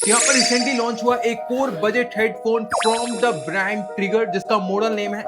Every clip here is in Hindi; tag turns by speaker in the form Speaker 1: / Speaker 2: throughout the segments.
Speaker 1: यहाँ पर रिसेंटली लॉन्च हुआ एक core budget headphone from the brand trigger, जिसका मॉडल नेम है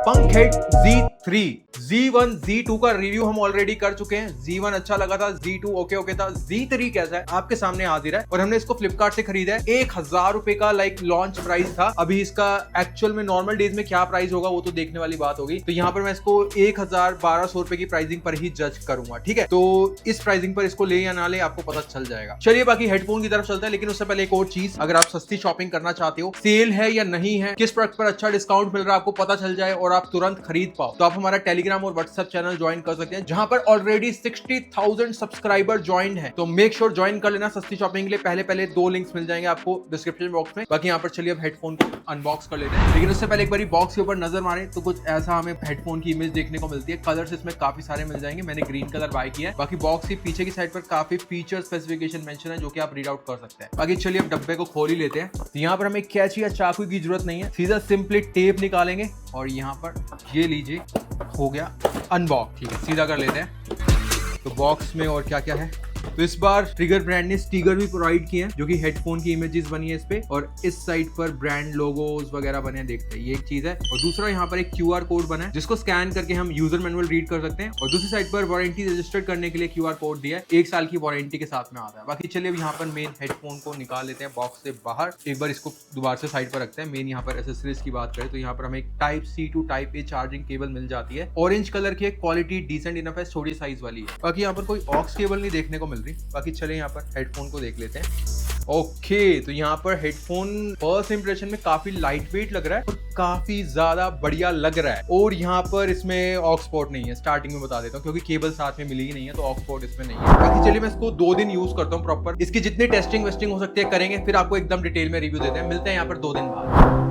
Speaker 1: पंकहेड Z3। Z1 Z2 का रिव्यू हम ऑलरेडी कर चुके हैं। Z1 अच्छा लगा था, Z2 ओके था, Z3 कैसा है आपके सामने हाजिर है। और हमने इसको फ्लिपकार्ट से खरीदा है। 1000 रुपए का लॉन्च प्राइस था। अभी इसका एक्चुअल में नॉर्मल डेज में क्या प्राइस होगा वो तो देखने वाली बात होगी। तो यहाँ पर मैं इसको 1200 रुपए की प्राइसिंग पर ही जज करूंगा, ठीक है। तो इस प्राइसिंग पर इसको ले या ना ले आपको पता चल जाएगा। चलिए बाकी हेडफोन की तरफ चलता है, लेकिन उससे पहले एक और चीज, अगर आप सस्ती शॉपिंग करना चाहते हो, सेल है या नहीं है, किस प्रोडक्ट पर अच्छा डिस्काउंट मिल रहा है आपको पता चल जाए और आप तुरंत खरीद पाओ, तो आप हमारा टेलीग्राम और व्हाट्सएप चैनल ज्वाइन कर सकते हैं, जहां पर ऑलरेडी 60,000 सब्सक्राइबर ज्वाइन है। तो मेक श्योर ज्वाइन कर लेना सस्ती शॉपिंग के लिए। पहले 2 लिंक्स मिल जाएंगे आपको डिस्क्रिप्शन बॉक्स में। बाकी यहाँ पर चलिए अब हेडफोन को अनबॉक्स कर लेते हैं, लेकिन उससे पहले एक बार बॉक्स के ऊपर नजर मारें तो कुछ ऐसा हमें हेडफोन की इमेज देखने को मिलती है। कलर्स इसमें काफी सारे मिल जाएंगे। मैंने ग्रीन कलर बाय किया है। बाकी बॉक्स की पीछे की साइड पर काफी फीचर स्पेसिफिकेशन मेंशन है, जो कि आप रीड आउट कर सकते हैं। बाकी चलिए अब डब्बे को खोल ही लेते हैं। तो यहाँ पर हमें कैंची या चाकू की जरूरत नहीं है, सीधा सिंपली टेप निकालेंगे और यहाँ पर ये लीजिए, हो गया अनबॉक्स। ठीक है, सीधा कर लेते हैं। तो बॉक्स में और क्या क्या है, तो इस बार ट्रिगर ब्रांड ने स्टिकर भी प्रोवाइड किए हैं, जो कि हेडफोन की इमेजेस बनी है इस पे, और इस साइड पर ब्रांड लोगोस वगैरह बने हैं, देखते हैं, ये एक चीज है। और दूसरा यहाँ पर एक QR कोड बना है, जिसको स्कैन करके हम यूजर मैनुअल रीड कर सकते हैं। और दूसरी साइड पर वारंटी रजिस्टर करने के लिए QR कोड दिया है, 1 साल की वारंटी के साथ में आता है। बाकी चलिए अब यहाँ पर मेन हेडफोन को निकाल लेते हैं बॉक्स से बाहर। एक बार इसको दोबारा से साइड पर रखते हैं। मेन यहाँ पर एसेसरीज की बात करें तो यहाँ पर हमें एक Type-C to Type-A charging cable मिल जाती है। ऑरेंज कलर की क्वालिटी डिसेंट इनफ है, छोटी साइज वाली है। बाकी यहाँ पर कोई ऑक्स केबल नहीं देखने को मिल रही। बाकी चले यहाँ पर हेडफोन को देख लेते हैं। ओके, तो यहाँ पर हेडफोन फर्स्ट इंप्रेशन में काफी लाइट वेट लग रहा है और काफी ज्यादा बढ़िया लग रहा है। और यहाँ पर इसमें ऑक्स पोर्ट नहीं है, स्टार्टिंग में बता देता हूँ, क्योंकि केबल साथ में मिली ही नहीं है, तो ऑक्स पोर्ट इसमें नहीं है। बाकी चलिए मैं इसको 2 दिन यूज करता हूँ प्रॉपर। इसकी जितनी टेस्टिंग वेस्टिंग हो सकती है करेंगे, फिर आपको एकदम डिटेल में रिव्यू देते हैं। मिलते हैं यहाँ पर 2 दिन बाद।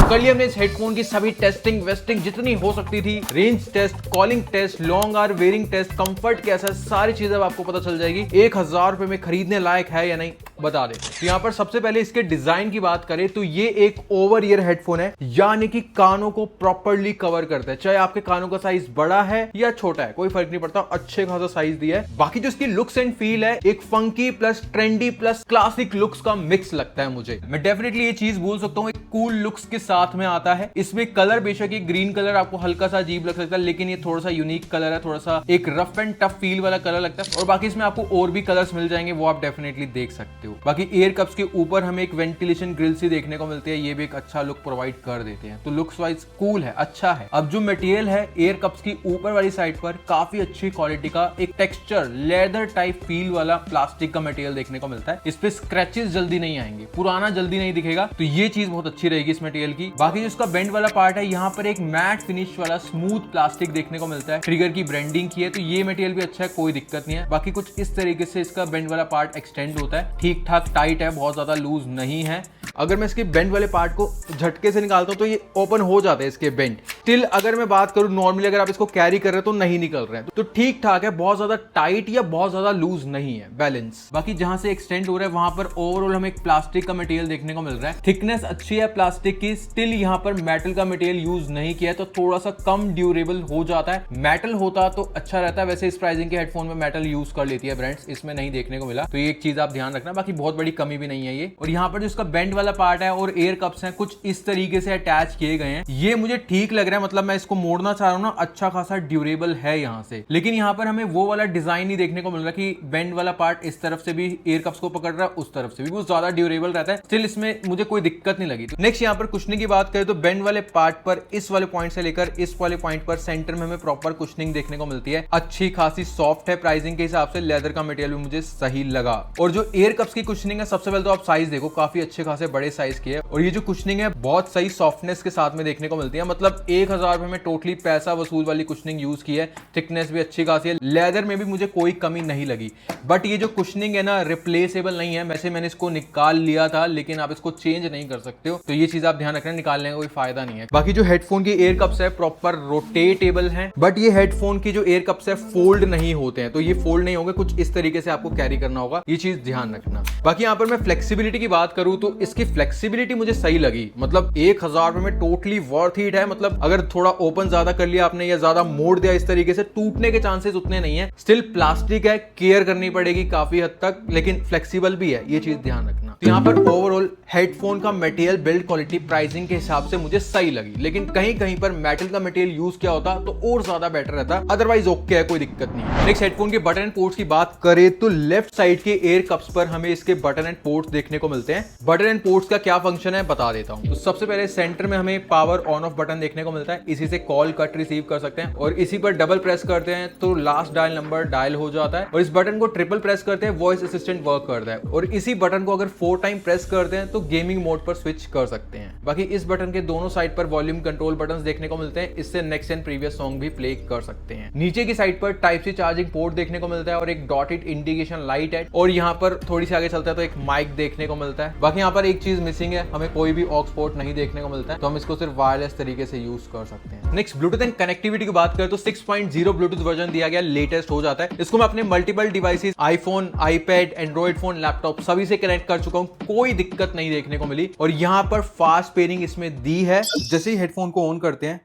Speaker 1: कर लिया हमने इस हेडफोन की सभी टेस्टिंग वेस्टिंग जितनी हो सकती थी। Range test, calling test, long hour wearing test, comfort कैसा, सारी चीजें अब आपको पता चल जाएगी। 1000 रुपए में खरीदने लायक है या नहीं बता दे। तो यहाँ पर सबसे पहले इसके डिजाइन की बात करें तो ये एक ओवर ईयर हेडफोन है, यानी कि कानों को प्रॉपर्ली कवर करता है। चाहे आपके कानों का साइज बड़ा है या छोटा है, कोई फर्क नहीं पड़ता, अच्छे खासा साइज दिया है। बाकी जो इसकी लुक्स एंड फील है, एक funky plus trendy plus classic looks का मिक्स लगता है मुझे। मैं डेफिनेटली ये चीज बोल सकता हूँ, एक कूल लुक्स के साथ में आता है। इसमें कलर बेशक ये ग्रीन कलर आपको हल्का सा अजीब लग सकता है, लेकिन ये थोड़ा सा यूनिक कलर है, थोड़ा सा एक रफ एंड टफ फील वाला कलर लगता है। और बाकी इसमें आपको और भी कलर्स मिल जाएंगे, वो आप डेफिनेटली देख सकते हो। बाकी एयर कप्स के ऊपर हमें एक वेंटिलेशन ग्रिल सी देखने को मिलती है, ये भी एक अच्छा लुक प्रोवाइड कर देते हैं। तो लुक्स वाइज कूल है, अच्छा है। अब जो मटेरियल है एयर कप्स की ऊपर वाली साइड पर, काफी अच्छी क्वालिटी का एक टेक्सचर लेदर टाइप फील वाला प्लास्टिक का मटेरियल देखने को मिलता है। इस पे स्क्रैचेस जल्दी नहीं आएंगे, पुराना जल्दी नहीं दिखेगा, तो ये चीज बहुत अच्छी रहेगी इस मटेरियल की। बाकी जो इसका बेंड वाला पार्ट है, यहाँ पर एक मैट फिनिश वाला स्मूथ प्लास्टिक देखने को मिलता है, ट्रिगर की ब्रांडिंग की है, तो ये मटेरियल भी अच्छा है, कोई दिक्कत नहीं है। बाकी कुछ इस तरीके से इसका बेंड वाला पार्ट एक्सटेंड होता है, ठीक ठाक टाइट है, बहुत ज्यादा लूज नहीं है। अगर मैं इसके बेंड वाले पार्ट को झटके से निकालता हूं तो ये ओपन हो जाते हैं इसके बेंड। स्टिल अगर मैं बात करूं नॉर्मली, अगर आप इसको कैरी कर रहे हो तो नहीं निकल रहे हैं, तो ठीक ठाक है, बहुत ज्यादा टाइट या बहुत ज्यादा लूज नहीं है, बैलेंस। बाकी जहां से एक्सटेंड हो रहा है वहां पर ओवरऑल हमें एक प्लास्टिक का मटेरियल देखने को मिल रहा है। थिकनेस अच्छी है प्लास्टिक की। स्टिल यहाँ पर मेटल का मटेरियल यूज नहीं किया है, तो थोड़ा सा कम ड्यूरेबल हो जाता है। मेटल होता तो अच्छा रहता है। वैसे इस प्राइसिंग के हेडफोन में मेटल यूज कर लेती है ब्रांड्स, इसमें नहीं देखने को मिला, तो ये एक चीज आप ध्यान रखना। बाकी बहुत बड़ी कमी भी नहीं है ये। और यहाँ पर जो इसका बेंड वाला पार्ट है और एयर कप्स हैं, कुछ इस तरीके से अटैच किए गए हैं। ये मुझे ठीक लग रहा है, मतलब मैं इसको मोड़ना चाह रहा हूँ ना, अच्छा खासा ड्यूरेबल है यहाँ से। लेकिन यहाँ पर हमें वो वाला डिजाइन नहीं देखने को मिल रहा कि बेंड वाला पार्ट इस तरफ से भी एयर कप्स को पकड़ रहा है, उस तरफ से भी, वो ज्यादा ड्यूरेबल रहता है। स्टिल इसमें मुझे कोई दिक्कत नहीं लगी। नेक्स्ट यहाँ पर कुशनिंग की बात करें तो बेंड वाले पार्ट पर, इस वाले पॉइंट से लेकर इस वाले पॉइंट पर सेंटर में हमें प्रॉपर कुशनिंग देखने को मिलती है, अच्छी खासी सॉफ्ट है। प्राइसिंग के हिसाब से लेदर का मटेरियल भी मुझे सही लगा। और जो एयर कप्स की कुशनिंग है, सबसे पहले तो आप साइज देखो, काफी अच्छे खासे बड़े साइज की है। और ये जो कुशनिंग है बहुत सही सॉफ्टनेस के साथ में देखने को मिलती है, मतलब 1000 रुपए में टोटली पैसा वसूल वाली कुशनिंग यूज की है। थिकनेस भी अच्छी खासी है, लेदर में भी मुझे कोई कमी नहीं लगी। बट ये जो कुशनिंग है ना, रिप्लेसेबल नहीं है। वैसे मैंने इसको निकाल लिया था, लेकिन आप इसको चेंज नहीं कर सकते हो, तो ये चीज आप ध्यान रखना, निकालने का कोई फायदा नहीं है। बाकी जो हेडफोन की एयर कप्स है प्रॉपर रोटेटेबल हैं, बट ये हेडफोन की जो एयर कप्स है फोल्ड नहीं होते हैं, तो ये फोल्ड नहीं होंगे, कुछ इस तरीके से आपको कैरी करना होगा, ये चीज ध्यान रखना। बाकी यहाँ पर मैं फ्लेक्सिबिलिटी की बात करूँ तो इसकी फ्लेक्सिबिलिटी मुझे सही लगी, मतलब 1000 रुपए में टोटली वर्थ इट है। मतलब अगर थोड़ा ओपन ज्यादा कर लिया आपने या ज्यादा मोड़ दिया इस तरीके से, टूटने के चांसेस उतने नहीं है। स्टिल प्लास्टिक है, केयर करनी पड़ेगी काफी हद तक, लेकिन फ्लेक्सिबल भी है, ये चीज ध्यान रखना। तो यहाँ पर ओवरऑल हेडफोन का मटेरियल, बिल्ड क्वालिटी, प्राइसिंग के हिसाब से मुझे सही लगी, लेकिन कहीं कहीं पर मेटल का मटेरियल यूज किया होता तो और ज्यादा बेटर रहता। अदरवाइज ओके है, कोई दिक्कत नहीं है। नेक्स्ट हेडफोन के बटन एंड पोर्ट्स की बात करें तो लेफ्ट साइड के एयर कप्स पर हमें इसके बटन एंड पोर्ट्स देखने को मिलते हैं। बटन एंड पोर्ट्स का क्या फंक्शन है बता देता हूं। तो सबसे पहले सेंटर में हमें पावर ऑन ऑफ बटन देखने को मिलता है, इसी से कॉल कट रिसीव कर सकते हैं, और इसी पर डबल प्रेस करते हैं तो लास्ट डायल नंबर डायल हो जाता है, और इस बटन को ट्रिपल प्रेस करते हैं वॉइस असिस्टेंट वर्क करता है, और इसी बटन को अगर 4 टाइम प्रेस करते हैं तो गेमिंग मोड पर स्विच कर सकते हैं। बाकी इस बटन के दोनों साइड पर वॉल्यूम कंट्रोल बटन देखने को मिलते हैं, इससे नेक्स्ट एंड प्रीवियस सॉन्ग भी प्ले कर सकते हैं। नीचे की साइड पर टाइप सी चार्जिंग पोर्ट देखने को मिलता है और एक डॉटेड इंडिकेशन लाइट है, और यहाँ पर थोड़ी सी आगे चलता है तो एक माइक देखने को मिलता है। बाकी यहाँ पर एक चीज मिसिंग है, हमें कोई भी ऑक्स पोर्ट नहीं देखने को मिलता है, तो हम इसको सिर्फ वायरलेस तरीके से यूज कर सकते हैं। नेक्स्ट ब्लूटूथ एंड कनेक्टिविटी की बात करें तो 6.0 ब्लूटूथ वर्जन दिया गया, लेटेस्ट हो जाता है। इसको मैं अपने multiple devices, iPhone, iPad, Android phone, laptop सभी से कनेक्ट कर चुका हूं, कोई दिक्कत नहीं देखने को मिली। और यहां पर फास्ट पेयरिंग इसमें दी है। जैसे ही हेडफोन को ऑन करते हैं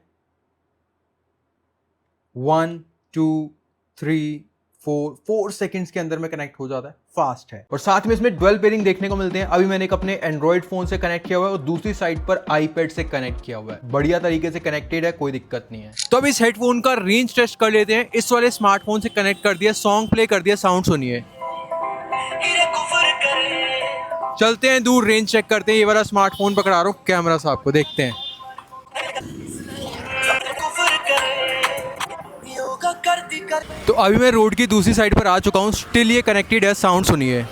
Speaker 1: 1 2 3 4 सेकंड्स के अंदर में कनेक्ट हो जाता है, फास्ट है। और साथ में इसमें डुअल पेयरिंग देखने को मिलते हैं। अभी मैंने एक अपने एंड्रॉइड फोन से कनेक्ट किया हुआ है और दूसरी साइड पर आईपैड से कनेक्ट किया हुआ है, बढ़िया तरीके से कनेक्टेड है, कोई दिक्कत नहीं है। तो अब इस हेडफोन का रेंज टेस्ट कर लेते हैं। इस वाले स्मार्टफोन से कनेक्ट कर दिया, सॉन्ग प्ले कर दिया, साउंड सुनिए। चलते हैं दूर, रेंज चेक करते हैं। ये वाला स्मार्टफोन पकड़ा रहा हूं, कैमरा साहब को देखते हैं। तो अभी मैं रोड की दूसरी साइड पर आ चुका हूँ, स्टिल ये कनेक्टेड है, साउंड सुनिए।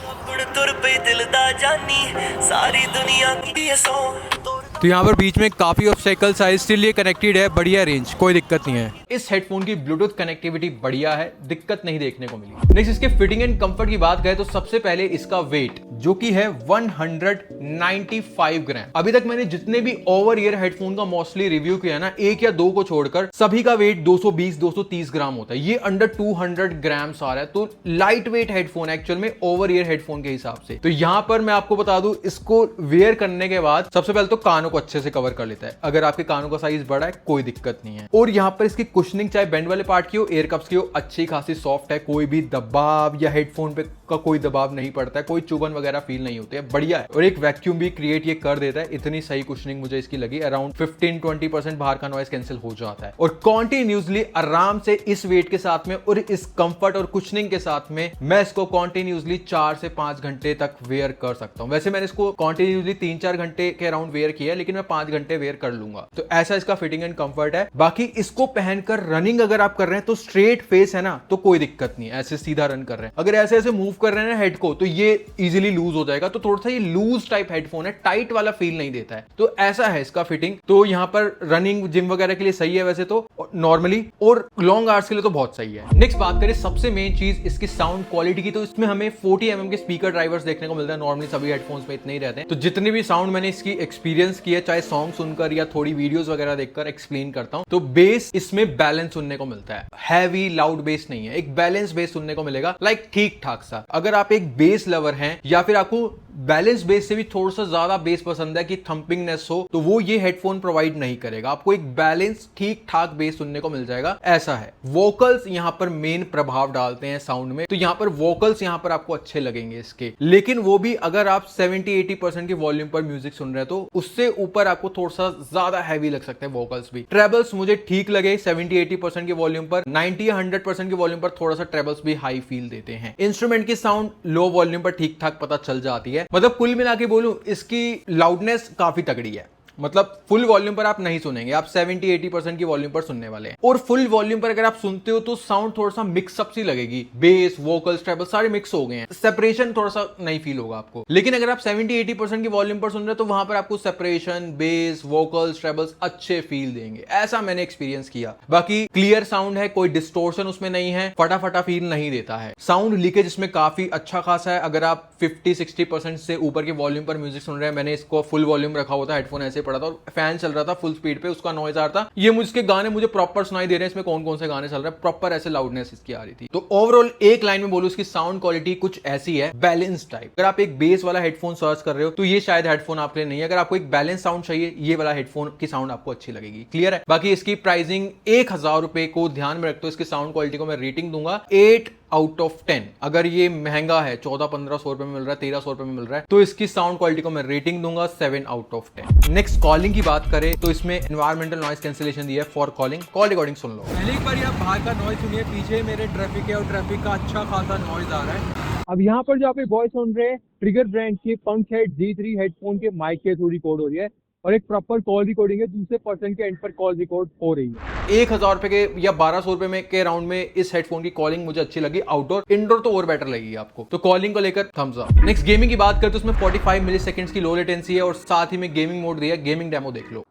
Speaker 1: तो यहाँ पर बीच में काफी ऑब्स्टेकल्स आए, स्टिल ये कनेक्टेड है, बढ़िया रेंज, कोई दिक्कत नहीं है। इस हेडफोन की ब्लूटूथ कनेक्टिविटी बढ़िया है, दिक्कत नहीं देखने को मिली। नेक्स्ट इसके फिटिंग एंड कंफर्ट की बात करें तो सबसे पहले इसका वेट जो कि है 195 ग्राम। अभी तक मैंने जितने भी ओवर ईयर हेडफोन का मोस्टली रिव्यू किया ना, 1 या 2 को छोड़कर, सभी का वेट 220-230 ग्राम होता है। ये अंडर 200 ग्राम आ रहा है, तो लाइट वेट हेडफोन एक्चुअल में ओवर ईयर हेडफोन के हिसाब से। तो यहाँ पर मैं आपको बता दूं, इसको वेयर करने के बाद सबसे पहले तो कानों को अच्छे से कवर कर लेता है। अगर आपके कानों का साइज बड़ा है कोई दिक्कत नहीं है। और यहाँ पर इसकी कुशनिंग चाहे बेंड वाले पार्ट की हो, एयर कप्स की हो, अच्छी खासी सॉफ्ट है, कोई भी दबाव या हेडफोन पे का कोई दबाव नहीं पड़ता है, कोई चुभन वगैरह फील नहीं होती है, बढ़िया है। और एक वैक्यूम भी क्रिएट ये कर देता है, इतनी सही कुशनिंग मुझे इसकी लगी। अराउंड 15-20% बाहर का नॉइस कैंसिल हो जाता है, और कॉन्टिन्यूसली आराम से इस वेट के साथ में और इस कंफर्ट और कुशनिंग के साथ में मैं इसको कॉन्टिन्यूसली 4 से 5 घंटे तक वेयर कर सकता हूं। वैसे मैंने इसको कॉन्टिन्यूसली 3-4 घंटे के अराउंड वेयर किया, लेकिन मैं 5 घंटे वेयर कर लूंगा। तो ऐसा इसका फिटिंग एंड कंफर्ट है। बाकी इसको पहनकर रनिंग अगर आप कर रहे हैं तो स्ट्रेट फेस है ना, तो कोई दिक्कत नहीं है, ऐसे सीधा रन कर रहे हैं। अगर ऐसे ऐसे मूव कर रहे हैं ना हेड को, तो ये इजीली लूज हो जाएगा। तो थोड़ा सा ये लूज टाइप हेडफोन है, टाइट वाला फील नहीं देता है, तो ऐसा है इसका फिटिंग। तो यहाँ पर रनिंग, जिम वगैरह के लिए सही है वैसे तो नॉर्मली, और लॉन्ग आवर्स के लिए तो बहुत सही है। नेक्स्ट बात करें सबसे मेन चीज इसकी साउंड क्वालिटी की, तो इसमें हमें 40 mm के स्पीकर ड्राइवर्स देखने को मिलता है। नॉर्मली सभी हेडफोन्स में इतने ही रहते हैं। तो जितने भी साउंड मैंने इसकी एक्सपीरियंस किया, चाहे सॉन्ग सुनकर या थोड़ी वीडियोस वगैरह देखकर एक्सप्लेन करता हूं, तो बेस इसमें बैलेंस सुनने को मिलता है। हैवी लाउड बेस नहीं है, एक बैलेंस बेस सुनने को मिलेगा, लाइक ठीक ठाक सा। अगर आप एक बेस लवर हैं या फिर आपको बैलेंस बेस से भी थोड़ा सा ज्यादा बेस पसंद है कि थंपिंगनेस हो, तो वो ये हेडफोन प्रोवाइड नहीं करेगा। आपको एक बैलेंस ठीक ठाक बेस सुनने को मिल जाएगा, ऐसा है। वोकल्स यहाँ पर मेन प्रभाव डालते हैं साउंड में, तो यहाँ पर वोकल्स यहाँ पर आपको अच्छे लगेंगे इसके, लेकिन वो भी अगर आप 70-80% की वॉल्यूम पर म्यूजिक सुन रहे हैं, तो उससे ऊपर आपको थोड़ा सा ज्यादा हैवी लग सकते हैं वोकल्स भी। ट्रेबल्स मुझे ठीक लगे 70-80% की वॉल्यूम पर, 90-100% की वॉल्यूम पर थोड़ा सा ट्रेबल्स भी हाई फील देते हैं। इंस्ट्रूमेंट की साउंड लो वॉल्यूम पर ठीक ठाक पता चल जाती है। मतलब कुल मिला के बोलूं, इसकी लाउडनेस काफी तगड़ी है। मतलब फुल वॉल्यूम पर आप नहीं सुनेंगे, आप 70-80% की वॉल्यूम पर सुनने वाले हैं। और फुल वॉल्यूम पर अगर आप सुनते हो तो साउंड थोड़ा सा मिक्सअप सी लगेगी, बेस, वोकल्स, ट्रेबल सारे मिक्स हो गए हैं, सेपरेशन थोड़ा सा नहीं फील होगा आपको। लेकिन अगर आप 70-80% की वॉल्यूम पर सुन रहे हो तो वहां पर आपको सेपरेशन, बेस, वोकल्स, ट्रेबल्स अच्छे फील देंगे, ऐसा मैंने एक्सपीरियंस किया। बाकी क्लियर साउंड है, कोई डिस्टोर्शन उसमें नहीं है, फटाफटा फील नहीं देता है। साउंड लीकेज इसमें काफी अच्छा खासा है। अगर आप 50-60% से ऊपर के वॉल्यूम पर म्यूजिक सुन रहे हैं, मैंने इसको फुल वॉल्यूम रखा हुआ था, हेडफोन ऐसे पड़ा था और फैन चल रहा था फुल स्पीड पे, उसका नॉइज आ रहा था। ये मुझे गाने मुझे प्रॉपर सुनाई दे रहे हैं, इसमें कौन कौन से गाने चल रहे हैं, प्रॉपर ऐसे लाउडनेस इसकी आ रही थी। तो ओवरऑल एक लाइन में बोलूं, इसकी साउंड क्वालिटी कुछ ऐसी है, बैलेंस टाइप। अगर आप एक बेस वाला हेडफोन सर्च कर रहे हो तो ये शायद हेडफोन आपके लिए नहीं है। अगर आपको एक बैलेंस साउंड चाहिए, ये वाला हेडफोन की साउंड आपको अच्छी लगेगी। क्लियर है। बाकी इसकी प्राइसिंग 1000 रुपए को ध्यान में रखते हो, इसकी साउंड क्वालिटी को मैं रेटिंग दूंगा 8 आउट ऑफ 10। अगर ये महंगा है, 1400-1500 रुपए में मिल रहा है, 1300 रुपए में मिल रहा है, तो इसकी साउंड क्वालिटी को मैं रेटिंग दूंगा 7 आउट ऑफ 10। नेक्स्ट कॉलिंग की बात करें तो इसमें एनवायरमेंटल नॉइज कैंसिलेशन दिया है फॉर कॉलिंग। कॉल रिकॉर्डिंग सुन लो। पहले एक बार आप बाहर का नॉइज सुनिए, पीछे मेरे ट्रैफिक है और ट्रैफिक का अच्छा खासा नॉइज आ रहा है। अब यहाँ पर जो आप एक वॉइस सुन रहे हैं, ट्रिगर ब्रांड के पंकहेड Z3 हेडफोन के माइक के थ्रू रिकॉर्ड हो रही है और एक प्रॉपर कॉल रिकॉर्डिंग है, दूसरे पर्सन के एंड पर कॉल रिकॉर्ड हो रही है। 1000 रुपए के या 1200 रुपए में के राउंड में इस हेडफोन की कॉलिंग मुझे अच्छी लगी। आउटडोर, इंडोर तो और बेटर लगेगी आपको, तो कॉलिंग को लेकर थम्स अप। नेक्स्ट गेमिंग की बात करते तो उसमें 45 मिली सेकंड्स की लो लेटेंसी है और साथ ही में गेमिंग मोड दिया है। गेमिंग डेमो देख लो।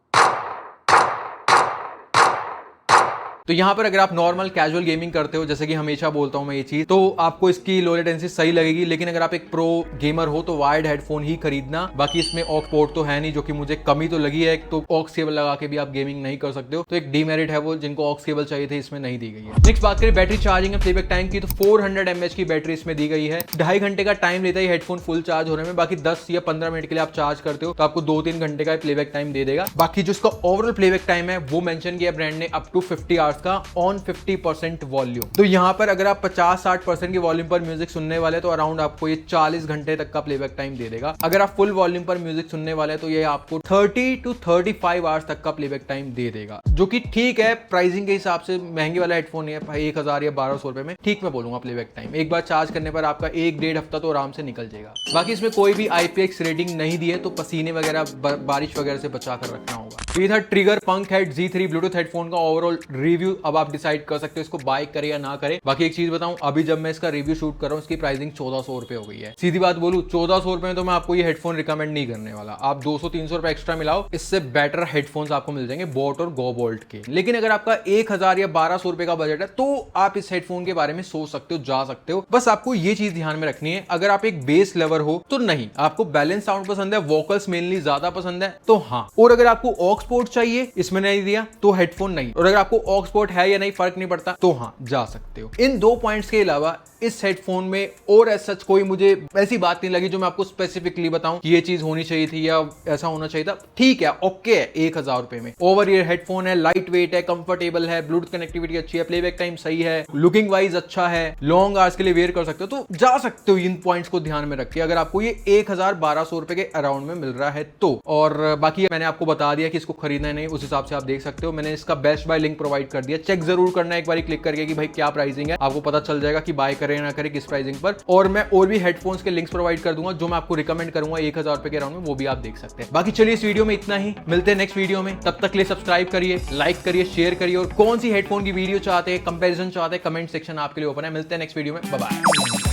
Speaker 1: तो यहां पर अगर आप नॉर्मल कैजुअल गेमिंग करते हो, जैसे कि हमेशा बोलता हूं मैं ये चीज, तो आपको इसकी लो लेटेंसी सही लगेगी। लेकिन अगर आप एक प्रो गेमर हो तो वायर्ड हेडफोन ही खरीदना। बाकी इसमें ऑक्स पोर्ट तो है नहीं, जो कि मुझे कमी तो लगी है। तो ऑक्स केबल लगा के भी आप गेमिंग नहीं कर सकते हो, तो एक डीमेरिट है वो, जिनको ऑक्स केबल चाहिए थे इसमें नहीं दी गई है। नेक्स्ट बात करें battery charging and playback time की, तो 400 mAh की बैटरी इसमें दी गई है। 2.5 घंटे का टाइम लेता है हेडफोन फुल चार्ज होने में। बाकी 10 या 15 मिनट के लिए आप चार्ज करते हो तो आपको 2-3 घंटे का प्लेबैक टाइम दे देगा। बाकी जो इसका ओवरऑल प्लेबैक टाइम है वो मेंशन किया ब्रांड ने अप टू 50 आवर्स का ऑन 50% वॉल्यूम। तो यहां पर अगर आप 50-60% की वॉल्यूम पर म्यूजिक सुनने वाले तो अराउंड आपको ये 40 घंटे तक का प्लेबैक टाइम दे देगा। अगर आप फुल वॉल्यूम पर म्यूजिक सुनने वाले तो ये आपको 30 to 35 आवर्स तक का प्लेबैक टाइम दे देगा, जो कि ठीक है। प्राइसिंग के हिसाब से महंगे वाला हेडफोन है भाई, 1000 या 1200 रुपए में ठीक मैं बोलूंगा प्लेबैक टाइम। एक बार चार्ज करने पर आपका 1-1.5 हफ्ता तो आराम से निकल जाएगा। बाकी इसमें कोई भी IPX रेटिंग नहीं दी है, तो पसीने वगैरह बारिश वगैरह से बचा कर रखना होगा। तो ये था ट्रिगर पंकहेड Z3 ब्लूटूथ हेडफोन का ओवरऑल रिव्यू। अब आप डिसाइड कर सकते हो इसको बाय करे या ना करे। बाकी एक चीज बताऊं, अभी जब मैं इसका रिव्यू शूट कर रहा हूं, इसकी प्राइसिंग 1400 रुपए हो गई है। सीधी बात बोलूं, 1400 रुपए में तो मैं आपको ये हेडफोन रिकमेंड नहीं करने वाला। आप 200-300 रुपए एक्स्ट्रा मिलाओ, इससे बेटर हेडफोन्स आपको मिल जाएंगे बोट और गोबोल्ट के। लेकिन अगर आपका 1000 या 1200 रुपए का बजट है तो आप इस हेडफोन के बारे में सोच सकते हो, जा सकते हो। बस आपको ये चीज ध्यान में रखनी है, अगर आप एक बेस लवर हो तो नहीं, आपको बैलेंस साउंड पसंद है, वोकल्स मेनली ज्यादा पसंद है तो हाँ। और अगर आपको ऑक्स पोर्ट चाहिए, इसमें नहीं दिया तो हेडफोन नहीं। और अगर आपको ऑक्स पोर्ट है या नहीं फर्क नहीं पड़ता तो हाँ, जा सकते हो। इन 2 पॉइंट्स के अलावा इस हेडफोन में और ऐसा कोई मुझे ऐसी बात नहीं लगी जो मैं आपको स्पेसिफिकली बताऊं कि ये चीज होनी चाहिए थी या ऐसा होना चाहिए था। ठीक है, ओके है, 1000 रुपए में ओवर ईयर हेडफोन है, लाइट वेट है, कंफर्टेबल है, ब्लूटूथ कनेक्टिविटी अच्छी है, प्लेबैक टाइम सही है, लुकिंग वाइज अच्छा है, लॉन्ग आवर्स के लिए वेयर कर सकते हो, तो जा सकते हो। इन पॉइंट्स को ध्यान में रखिए अगर आपको ये 1000-1200 रुपए के अराउंड में मिल रहा है तो। और बाकी मैंने आपको बता दिया कि इसको खरीदना है नहीं, उस हिसाब से आप देख सकते हो। मैंने इसका बेस्ट बाय लिंक प्रोवाइड कर दिया, चेक जरूर करना एक बार क्लिक करके कि भाई क्या प्राइसिंग है, आपको पता चल जाएगा कि बाय करें ना करें किस प्राइसिंग पर। और मैं और भी हेडफोन्स के लिंक्स प्रोवाइड कर दूंगा जो मैं आपको रिकमेंड करूंगा 1000 रुपए के राउंड में, वो भी आप देख सकते हैं। बाकी चलिए इस वीडियो में इतना ही, मिलते हैं नेक्स्ट वीडियो में। तब तक के लिए सब्सक्राइब करिए, लाइक करिए, शेयर करिए, और कौन सी हेडफोन की वीडियो चाहते हैं, कंपैरिजन चाहते हैं, कमेंट सेक्शन आपके लिए ओपन है। मिलते हैं नेक्स्ट वीडियो में, बाय बाय।